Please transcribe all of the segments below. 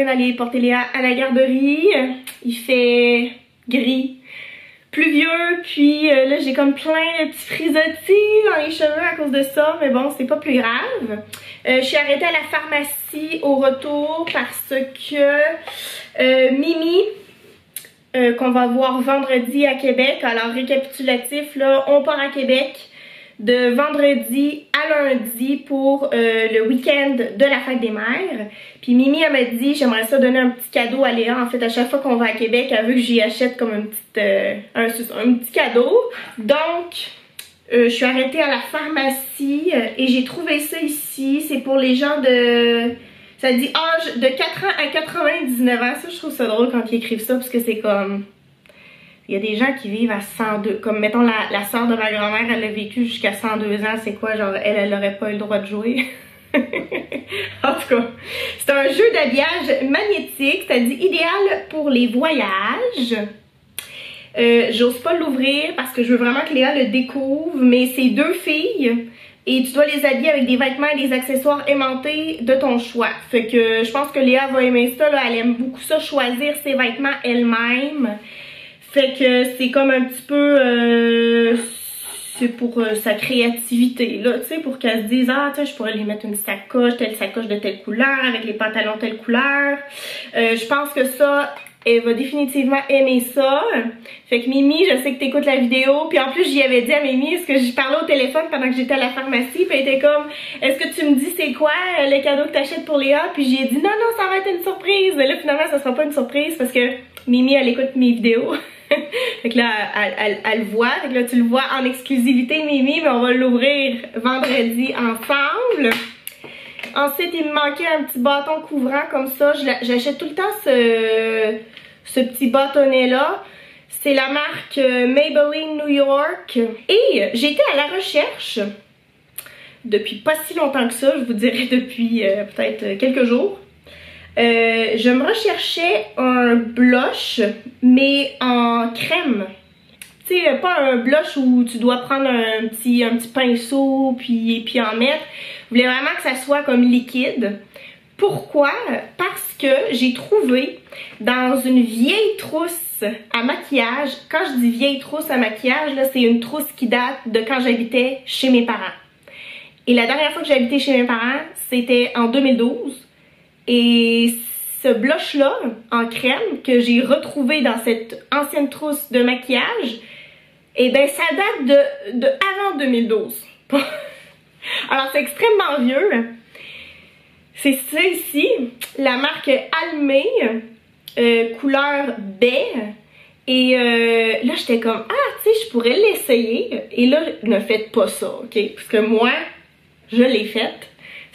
vient d'aller porter Léa à la garderie. Il fait gris, pluvieux, puis là j'ai comme plein de petits frisottis dans les cheveux à cause de ça, mais bon, c'est pas plus grave. Je suis arrêtée à la pharmacie au retour parce que Mimi, qu'on va voir vendredi à Québec, alors récapitulatif là, on part à Québec de vendredi à lundi pour le week-end de la fête des mères. Puis Mimi, elle m'a dit, j'aimerais ça donner un petit cadeau à Léa. En fait, à chaque fois qu'on va à Québec, elle veut que j'y achète comme un petit cadeau. Donc, je suis arrêtée à la pharmacie et j'ai trouvé ça ici. C'est pour les gens de... Ça dit âge de 4 ans à 99 ans. Ça, je trouve ça drôle quand ils écrivent ça parce que c'est comme... Il y a des gens qui vivent à 102, comme mettons la soeur de ma grand-mère, elle a vécu jusqu'à 102 ans, c'est quoi, genre elle aurait pas eu le droit de jouer. En tout cas, c'est un jeu d'habillage magnétique, c'est-à-dire idéal pour les voyages. J'ose pas l'ouvrir parce que je veux vraiment que Léa le découvre, mais c'est 2 filles et tu dois les habiller avec des vêtements et des accessoires aimantés de ton choix. Fait que je pense que Léa va aimer ça, là, elle aime beaucoup ça, choisir ses vêtements elle-même. Fait que c'est comme un petit peu, c'est pour sa créativité, là, tu sais, pour qu'elle se dise, ah, tu sais, je pourrais lui mettre une sacoche de telle couleur, avec les pantalons telle couleur. Je pense que ça, elle va définitivement aimer ça. Fait que Mimi, je sais que t'écoutes la vidéo, puis en plus, j'y avais dit à Mimi, parce que j'y parlais au téléphone pendant que j'étais à la pharmacie, puis elle était comme, est-ce que tu me dis c'est quoi le cadeau que t'achètes pour Léa? Puis j'ai dit, non, non, ça va être une surprise. Mais là, finalement, ça sera pas une surprise, parce que Mimi, elle écoute mes vidéos. Fait que là, elle voit. Fait que là, tu le vois en exclusivité, Mimi, mais on va l'ouvrir vendredi ensemble. Ensuite, il me manquait un petit bâton couvrant comme ça. J'achète tout le temps ce petit bâtonnet-là. C'est la marque Maybelline New York. Et j'étais à la recherche depuis pas si longtemps que ça, je vous dirais depuis peut-être quelques jours. Je me recherchais un blush, mais en crème. Tu sais, pas un blush où tu dois prendre un petit pinceau puis en mettre. Je voulais vraiment que ça soit comme liquide. Pourquoi? Parce que j'ai trouvé dans une vieille trousse à maquillage, quand je dis vieille trousse à maquillage, là, c'est une trousse qui date de quand j'habitais chez mes parents. Et la dernière fois que j'habitais chez mes parents, c'était en 2012. Et ce blush-là, en crème, que j'ai retrouvé dans cette ancienne trousse de maquillage, eh ben ça date de avant 2012. Alors c'est extrêmement vieux. C'est ça ici, la marque Almay, couleur baie. Et là j'étais comme, ah tu sais, je pourrais l'essayer. Et là, ne faites pas ça, ok? Parce que moi, je l'ai faite.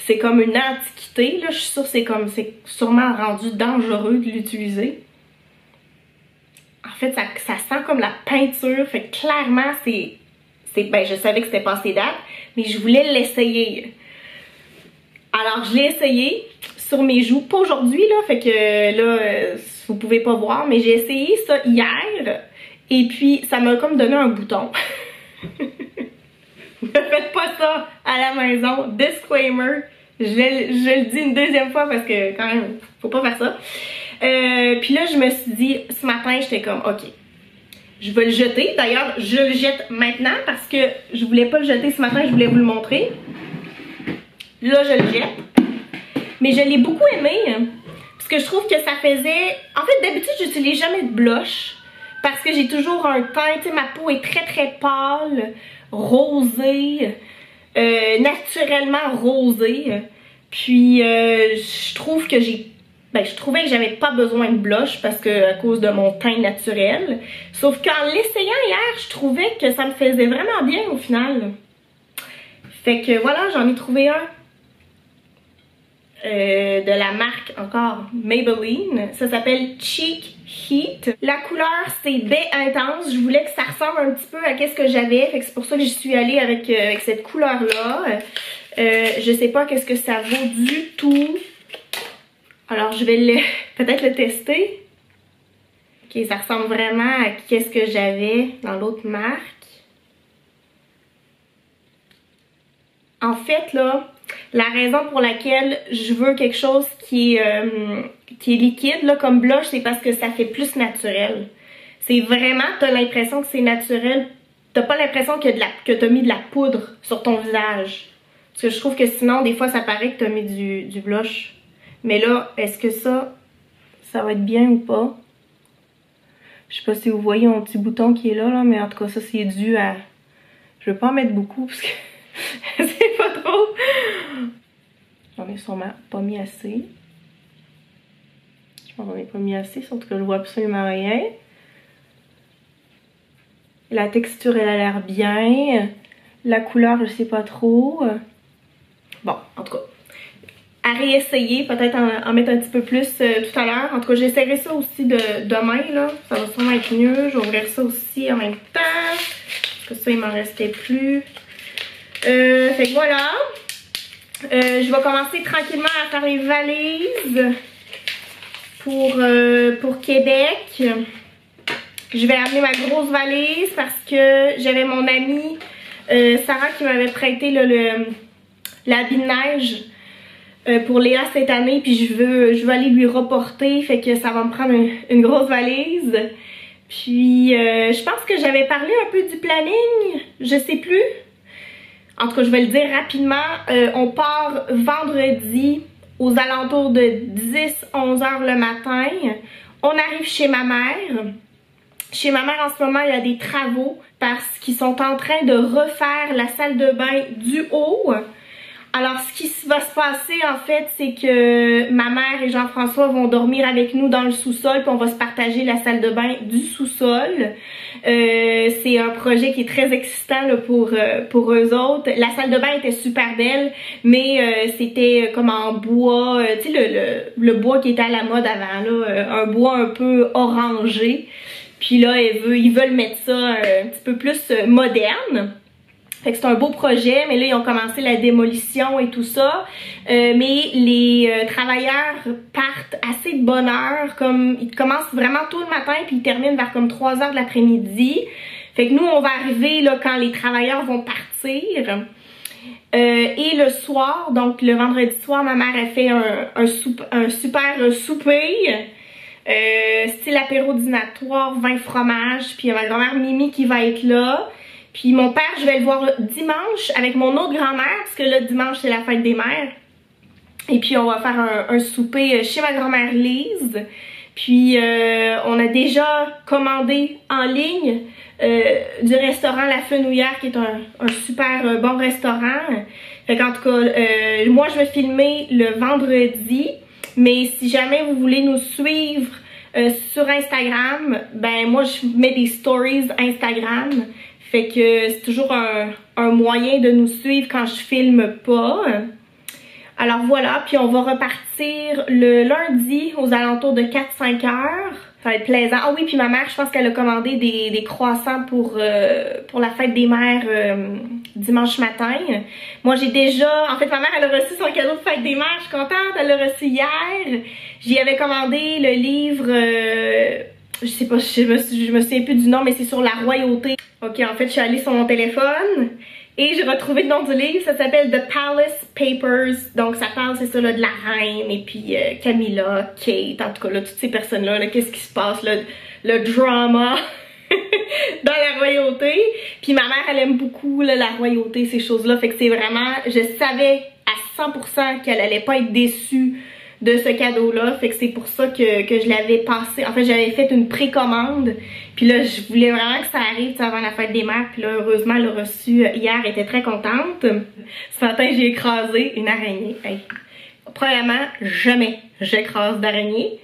C'est comme une antiquité, là, je suis sûre que c'est sûrement rendu dangereux de l'utiliser. En fait, ça sent comme la peinture, fait que clairement, ben, je savais que c'était passé date, mais je voulais l'essayer. Alors, je l'ai essayé sur mes joues, pas aujourd'hui, là, fait que là, vous pouvez pas voir, mais j'ai essayé ça hier, et puis ça m'a comme donné un bouton. Ne faites pas ça à la maison, disclaimer. Je le dis une deuxième fois parce que quand même, faut pas faire ça. Puis là, je me suis dit, ce matin, j'étais comme, ok, je vais le jeter. D'ailleurs, je le jette maintenant parce que je voulais pas le jeter ce matin, je voulais vous le montrer. Là, je le jette. Mais je l'ai beaucoup aimé parce que je trouve que ça faisait... En fait, d'habitude, j'utilise jamais de blush parce que j'ai toujours un teint, tu sais, ma peau est très très pâle, rosée. Naturellement rosée. Puis je trouve que je trouvais que j'avais pas besoin de blush parce que à cause de mon teint naturel. Sauf qu'en l'essayant hier, je trouvais que ça me faisait vraiment bien au final. Fait que voilà, j'en ai trouvé un. De la marque encore Maybelline. Ça s'appelle Cheek Heat. La couleur c'est baie intense. Je voulais que ça ressemble un petit peu à qu'est-ce que j'avais. Fait que c'est pour ça que j'y suis allée avec cette couleur là. Je sais pas qu'est-ce que ça vaut du tout. Alors je vais peut-être le tester. Ok, ça ressemble vraiment à qu'est-ce que j'avais dans l'autre marque. En fait là, La raison pour laquelle je veux quelque chose qui est liquide, là, comme blush, c'est parce que ça fait plus naturel. C'est vraiment, t'as l'impression que c'est naturel. T'as pas l'impression que t'as mis de la poudre sur ton visage. Parce que je trouve que sinon, des fois, ça paraît que t'as mis du blush. Mais là, est-ce que ça va être bien ou pas? Je sais pas si vous voyez mon petit bouton qui est là, mais en tout cas, ça, c'est dû à... Je vais pas en mettre beaucoup, parce que c'est pas trop. J'en ai sûrement pas mis assez. Je pense qu'on n'est pas mis assez, surtout que je vois absolument rien. La texture, elle a l'air bien. La couleur, je sais pas trop. Bon, en tout cas, à réessayer, peut-être en mettre un petit peu plus tout à l'heure. En tout cas, j'essaierai ça aussi demain, là. Ça va sûrement être mieux. J'ouvrirai ça aussi en même temps. Parce que ça, il m'en restait plus. Fait que voilà. Je vais commencer tranquillement à faire les valises pour Québec. Je vais amener ma grosse valise parce que j'avais mon amie Sarah qui m'avait prêté l'habit de neige pour Léa cette année, puis je veux aller lui reporter, fait que ça va me prendre une grosse valise. Puis je pense que j'avais parlé un peu du planning, je sais plus. En tout cas, je vais le dire rapidement. On part vendredi aux alentours de 10-11 heures le matin. On arrive chez ma mère. Chez ma mère, en ce moment, il y a des travaux parce qu'ils sont en train de refaire la salle de bain du haut. Alors, ce qui va se passer, en fait, c'est que ma mère et Jean-François vont dormir avec nous dans le sous-sol, puis on va se partager la salle de bain du sous-sol. C'est un projet qui est très excitant là, pour eux autres. La salle de bain était super belle, mais c'était comme en bois, tu sais, le bois qui était à la mode avant, là, un bois un peu orangé. Puis là, ils veulent mettre ça un petit peu plus moderne. Fait que c'est un beau projet, mais là, ils ont commencé la démolition et tout ça. Mais les travailleurs partent assez de bonne heure. Comme, ils commencent vraiment tôt le matin, puis ils terminent vers comme 3 heures de l'après-midi. Fait que nous, on va arriver là quand les travailleurs vont partir. Et le soir, donc le vendredi soir, ma mère a fait un super souper. Style apéro dînatoire, 20 fromages. Puis il y a ma grand-mère Mimi qui va être là. Puis mon père, je vais le voir dimanche avec mon autre grand-mère, parce que là, dimanche, c'est la fête des mères. Et puis, on va faire un souper chez ma grand-mère Lise. Puis, on a déjà commandé en ligne du restaurant La Fenouillère, qui est un super bon restaurant. Fait qu'en tout cas, moi, je vais filmer le vendredi. Mais si jamais vous voulez nous suivre sur Instagram, ben moi, je mets des stories Instagram. Fait que c'est toujours un moyen de nous suivre quand je filme pas. Alors voilà, puis on va repartir le lundi aux alentours de 4-5 heures. Ça va être plaisant. Ah oui, puis ma mère, je pense qu'elle a commandé des croissants pour la fête des mères dimanche matin. Moi, j'ai déjà... En fait, ma mère, elle a reçu son cadeau de fête des mères. Je suis contente, elle l'a reçu hier. J'y avais commandé le livre... je sais pas, je me souviens plus du nom, mais c'est sur la royauté. Ok, en fait, je suis allée sur mon téléphone et j'ai retrouvé le nom du livre. Ça s'appelle The Palace Papers. Donc, ça parle, c'est ça, là, de la reine et puis Camilla, Kate, en tout cas, là, toutes ces personnes-là, là, qu'est-ce qui se passe, là, le drama dans la royauté. Puis ma mère, elle aime beaucoup là, la royauté, ces choses-là. Fait que c'est vraiment, je savais à 100% qu'elle allait pas être déçue de ce cadeau-là. Fait que c'est pour ça que je l'avais passé. En fait, j'avais fait une précommande. Puis là, je voulais vraiment que ça arrive avant la fête des mères. Puis là, heureusement, elle l'a reçu hier. Elle était très contente. Ce matin, j'ai écrasé une araignée. Hey. Premièrement, jamais j'écrase d'araignées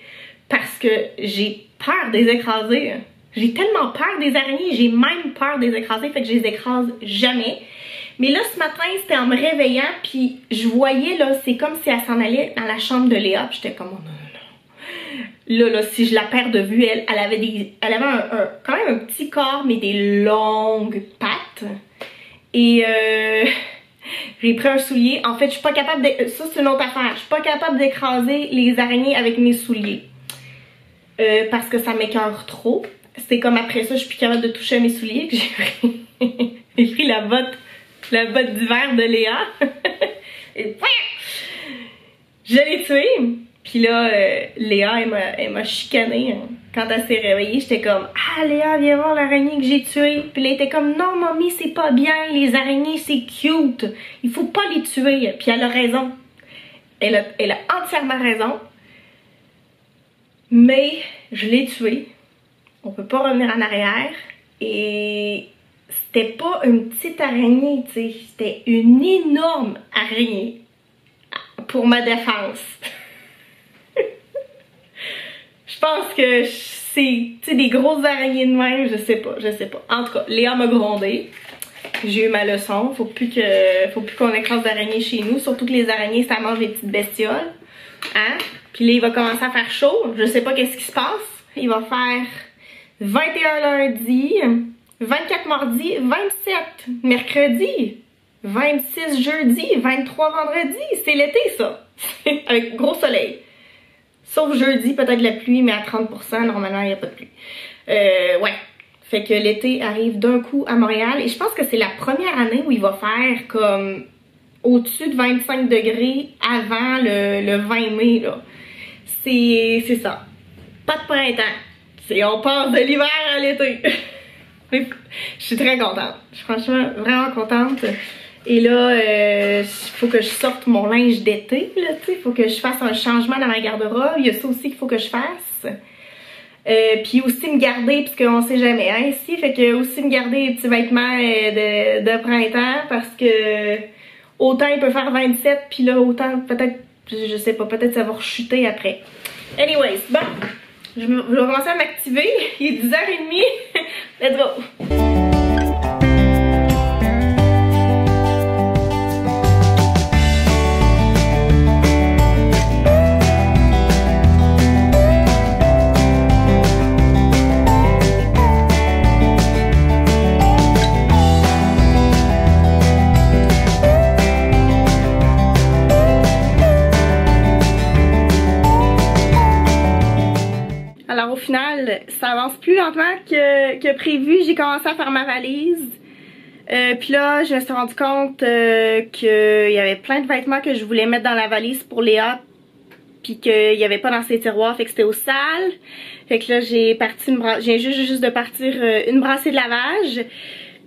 parce que j'ai peur des écraser. J'ai tellement peur des araignées. J'ai même peur des écraser. Fait que je les écrase jamais. Mais là, ce matin, c'était en me réveillant, puis je voyais, là, c'est comme si elle s'en allait dans la chambre de Léa, puis j'étais comme, oh non. Là, si je la perds de vue, elle avait quand même un petit corps, mais des longues pattes. Et j'ai pris un soulier. En fait, je suis pas capable de... Ça, c'est une autre affaire. Je suis pas capable d'écraser les araignées avec mes souliers. Parce que ça m'écoeure trop. C'est comme après ça, je suis plus capable de toucher à mes souliers que j'ai pris. J'ai pris la botte d'hiver de Léa. Et je l'ai tué. Puis là, Léa, elle m'a chicanée. Quand elle s'est réveillée, j'étais comme « Ah, Léa, viens voir l'araignée que j'ai tuée. » Puis elle était comme « Non, mamie, c'est pas bien. Les araignées, c'est cute. Il faut pas les tuer. » Puis elle a raison. Elle a entièrement raison. Mais je l'ai tuée. On peut pas revenir en arrière. Et c'était pas une petite araignée, tu sais. C'était une énorme araignée. Pour ma défense. Je pense que c'est des grosses araignées de même, je sais pas. En tout cas, Léa m'a grondé. J'ai eu ma leçon. Faut plus qu'on écrase d'araignées chez nous. Surtout que les araignées, ça mange les petites bestioles. Hein? Puis là, il va commencer à faire chaud. Je sais pas qu'est-ce qui se passe. Il va faire 21 lundi, 24 mardi, 27 mercredi, 26 jeudi, 23 vendredi. C'est l'été, ça. Avec gros soleil. Sauf jeudi, peut-être la pluie, mais à 30%, normalement, il n'y a pas de pluie. Ouais. Fait que l'été arrive d'un coup à Montréal. Et je pense que c'est la première année où il va faire comme au-dessus de 25 degrés avant le 20 mai, là. C'est ça. Pas de printemps. On passe de l'hiver à l'été. Je suis très contente. Je suis franchement vraiment contente. Et là, faut que je sorte mon linge d'été, là, tu sais. Faut que je fasse un changement dans ma garde-robe. Il y a ça aussi qu'il faut que je fasse. Puis aussi me garder, parce qu'on sait jamais, hein, ici. Fait que aussi me garder des petits vêtements de printemps, parce que autant il peut faire 27, puis là, autant peut-être, je sais pas, peut-être ça va rechuter après. Anyways, bon, je vais commencer à m'activer. Il est 10h30. Let's go! Alors au final, ça avance plus lentement que prévu. J'ai commencé à faire ma valise. Puis là, je me suis rendu compte qu'il y avait plein de vêtements que je voulais mettre dans la valise pour Léa. Puis qu'il n'y avait pas dans ses tiroirs, fait que c'était au sale. Fait que là, j'ai juste de partir une brassée de lavage.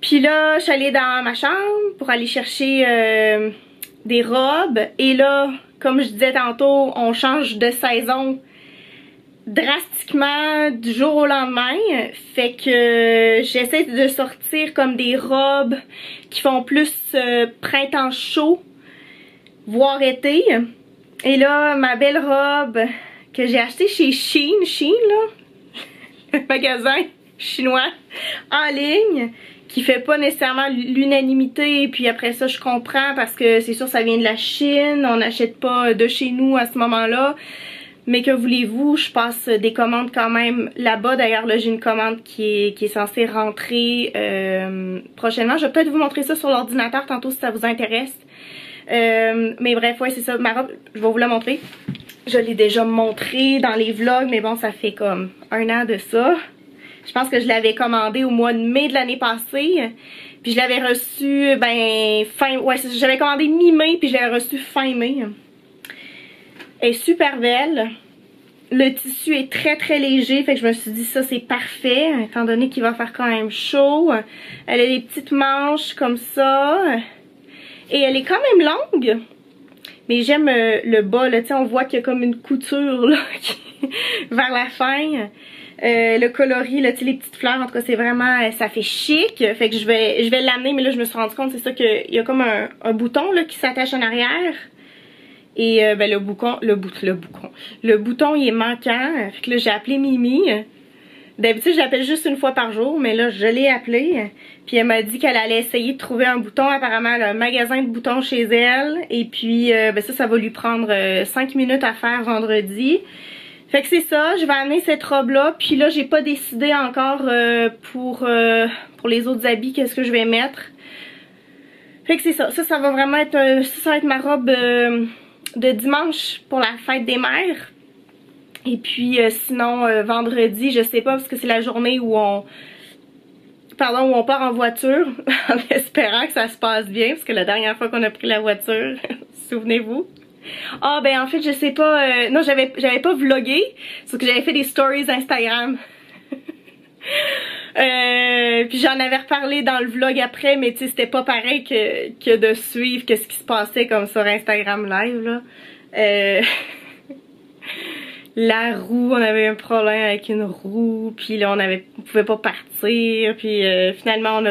Puis là, je suis allée dans ma chambre pour aller chercher des robes. Et là, comme je disais tantôt, on change de saison drastiquement du jour au lendemain, fait que j'essaie de sortir comme des robes qui font plus printemps chaud, voire été. Et là, ma belle robe que j'ai achetée chez Shein là, le magasin chinois en ligne, qui fait pas nécessairement l'unanimité, puis après ça je comprends parce que c'est sûr ça vient de la Chine, on n'achète pas de chez nous à ce moment-là. Mais que voulez-vous, je passe des commandes quand même là-bas. D'ailleurs, là, j'ai une commande qui est censée rentrer prochainement. Je vais peut-être vous montrer ça sur l'ordinateur tantôt si ça vous intéresse. Mais bref, ouais, c'est ça. Ma robe, je vais vous la montrer. Je l'ai déjà montrée dans les vlogs, mais bon, ça fait comme 1 an de ça. Je pense que je l'avais commandée au mois de mai de l'année passée. Puis je l'avais reçue, j'avais commandé mi-mai, puis je l'avais reçue fin mai. Elle est super belle. Le tissu est très très léger, fait que je me suis dit ça c'est parfait, étant donné qu'il va faire quand même chaud. Elle a des petites manches comme ça. Et elle est quand même longue. Mais j'aime le bas, là, tu sais, on voit qu'il y a comme une couture là, vers la fin. Le coloris, là, tu sais, les petites fleurs, en tout cas c'est vraiment, ça fait chic. Fait que je vais l'amener, mais là je me suis rendu compte, c'est ça qu'il y a comme un bouton là qui s'attache en arrière. Et ben le bouton il est manquant. Fait que là j'ai appelé Mimi. D'habitude je l'appelle juste une fois par jour, mais là je l'ai appelée. Puis elle m'a dit qu'elle allait essayer de trouver un bouton. Apparemment elle a un magasin de boutons chez elle. Et puis ben ça va lui prendre 5 minutes à faire vendredi. Fait que c'est ça, je vais amener cette robe là. Puis là j'ai pas décidé encore pour les autres habits qu'est-ce que je vais mettre. Fait que c'est ça, ça va vraiment être ça va être ma robe de dimanche pour la fête des mères. Et puis sinon vendredi, je sais pas parce que c'est la journée où on part en voiture en espérant que ça se passe bien parce que la dernière fois qu'on a pris la voiture, Souvenez-vous. Ah ben en fait je sais pas, non j'avais pas vlogué, sauf que j'avais fait des stories Instagram. Puis j'en avais reparlé dans le vlog après, mais tu sais c'était pas pareil que de suivre ce qui se passait comme sur Instagram live là. La roue, on avait un problème avec une roue, puis là on pouvait pas partir, puis finalement on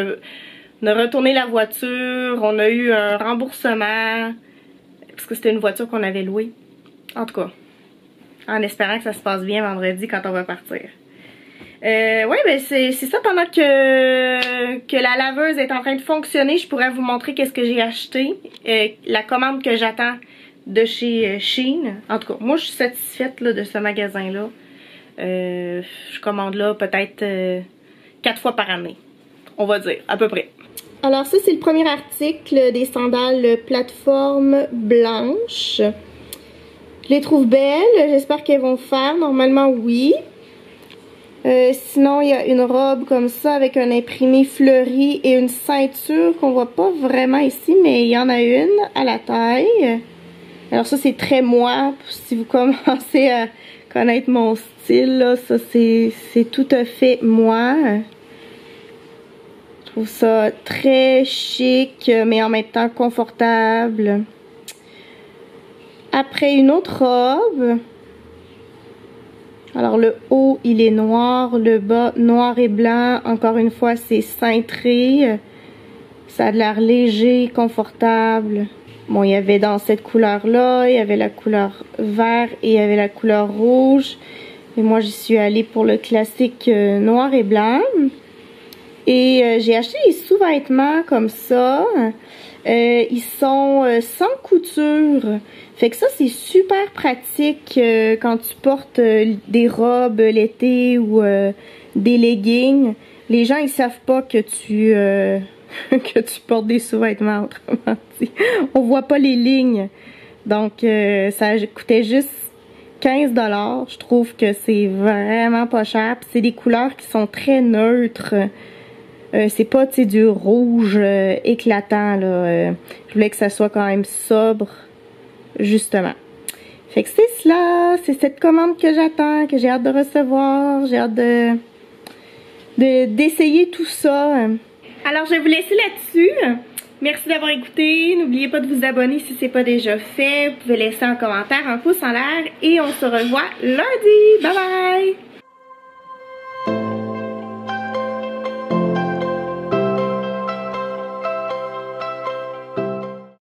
a retourné la voiture, on a eu un remboursement parce que c'était une voiture qu'on avait louée. En tout cas, en espérant que ça se passe bien vendredi quand on va partir. Ouais, ben c'est ça, pendant que la laveuse est en train de fonctionner, je pourrais vous montrer qu'est-ce que j'ai acheté. La commande que j'attends de chez Shein. En tout cas, moi je suis satisfaite là, de ce magasin-là. Je commande là peut-être 4 fois par année. On va dire, à peu près. Alors ça, c'est le premier article des sandales plateforme blanche. Je les trouve belles. J'espère qu'elles vont faire. Normalement, oui. Sinon, il y a une robe comme ça avec un imprimé fleuri et une ceinture qu'on voit pas vraiment ici, mais il y en a une à la taille. Alors ça, c'est très moi. Si vous commencez à connaître mon style, là, ça c'est tout à fait moi. Je trouve ça très chic, mais en même temps confortable. Après, une autre robe. Alors, le haut, il est noir. Le bas, noir et blanc. Encore une fois, c'est cintré. Ça a de l'air léger, confortable. Bon, il y avait dans cette couleur-là, il y avait la couleur vert et il y avait la couleur rouge. Et moi, j'y suis allée pour le classique noir et blanc. Et j'ai acheté des sous-vêtements comme ça. Ils sont sans couture. Fait que ça, c'est super pratique quand tu portes des robes l'été ou des leggings. Les gens, ils savent pas que tu que tu portes des sous-vêtements, autrement dit. On voit pas les lignes. Donc, ça coûtait juste 15 $. Je trouve que c'est vraiment pas cher. C'est des couleurs qui sont très neutres. C'est pas, tu sais, du rouge éclatant, là. Je voulais que ça soit quand même sobre, justement. Fait que c'est cela. C'est cette commande que j'attends, que j'ai hâte de recevoir. J'ai hâte d'essayer tout ça. Alors, je vais vous laisser là-dessus. Merci d'avoir écouté. N'oubliez pas de vous abonner si c'est pas déjà fait. Vous pouvez laisser un commentaire, un pouce en l'air. Et on se revoit lundi. Bye bye!